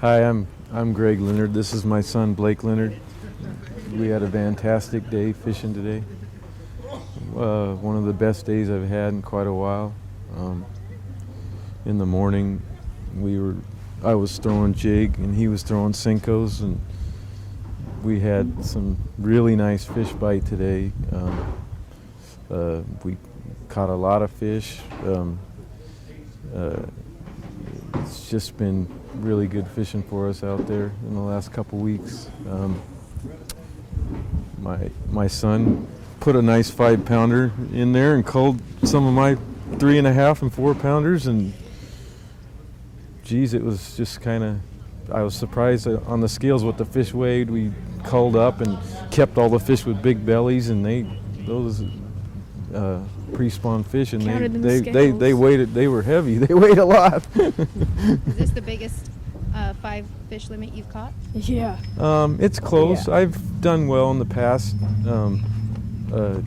Hi, I'm Gregg Leonard. This is my son Blake Leonard. We had a fantastic day fishing today. One of the best days I've had in quite a while. In the morning, I was throwing jig and he was throwing Cincos, and we had some really nice fish bite today. We caught a lot of fish. It's just been really good fishing for us out there in the last couple weeks. My son put a nice 5-pounder in there and culled some of my 3.5 and 4-pounders, and geez, it was just I was surprised on the scales what the fish weighed. We culled up and kept all the fish with big bellies, and those pre-spawn fish, and they weighed, they were heavy. They weighed a lot. Is this the biggest 5 fish limit you've caught? Yeah. It's close. Yeah. I've done well in the past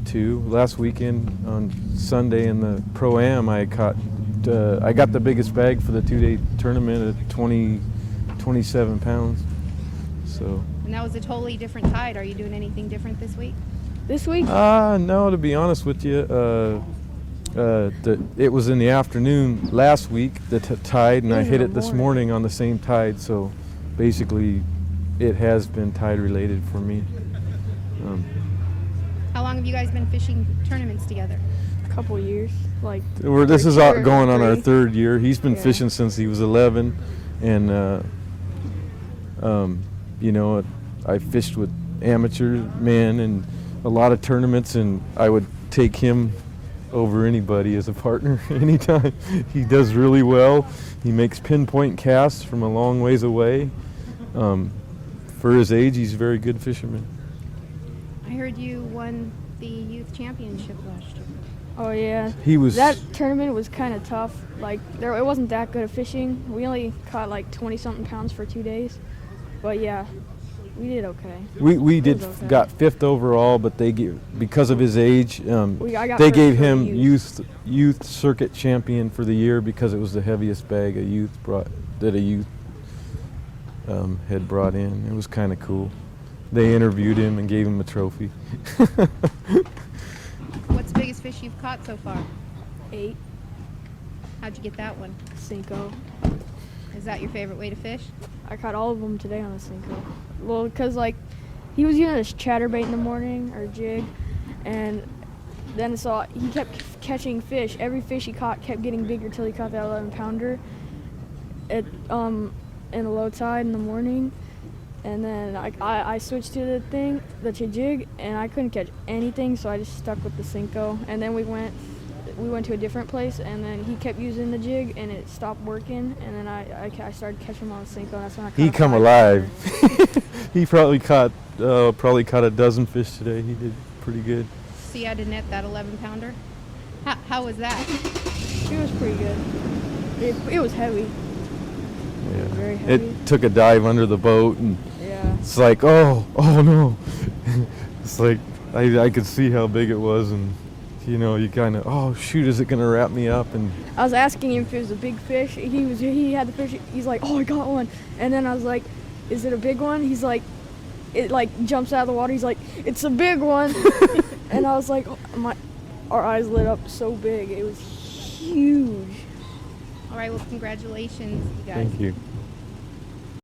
too. Last weekend on Sunday in the Pro-Am, I got the biggest bag for the 2-day tournament at 27 pounds. So. And that was a totally different tide. Are you doing anything different this week? This week? No, to be honest with you, it was in the afternoon last week, the tide, and I hit it this morning on the same tide, so basically it has been tide related for me. How long have you guys been fishing tournaments together? A couple years. This is going on our 3rd year. He's been fishing since he was 11, and I fished with amateur men and a lot of tournaments, and I would take him over anybody as a partner anytime. He does really well. He makes pinpoint casts from a long ways away. For his age, he's a very good fisherman. I heard you won the youth championship last year. Oh yeah. That tournament was kind of tough. It wasn't that good of fishing. We only caught 20-something pounds for 2 days. But yeah, we did okay. We got 5th overall, but because of his age, they gave him youth circuit champion for the year because it was the heaviest bag a youth had brought in. It was kind of cool. They interviewed him and gave him a trophy. What's the biggest fish you've caught so far? 8. How'd you get that one? Cinco. Is that your favorite way to fish? I caught all of them today on a Cinco. Well, because he was using this chatterbait in the morning, or jig, and then he kept catching fish. Every fish he caught kept getting bigger till he caught that 11-pounder in a low tide in the morning. And then I switched to the jig, and I couldn't catch anything, so I just stuck with the Cinco. And then we went to a different place, and then he kept using the jig, and it stopped working. And then I started catching him on the Cinco, and that's when I caught He come alive. He probably caught a dozen fish today. He did pretty good. So you had to net that 11-pounder. How was that? It was pretty good. It was heavy. Yeah. Very heavy. It took a dive under the boat, and it's like, oh no. It's like I could see how big it was, and you kind of, oh shoot, is it gonna wrap me up? And I was asking him if it was a big fish. He had the fish. He's like, oh, I got one. And then I was like, is it a big one? He's like, it jumps out of the water. He's like, it's a big one. And I was like, our eyes lit up so big. It was huge. All right, well, congratulations, you guys. thank you.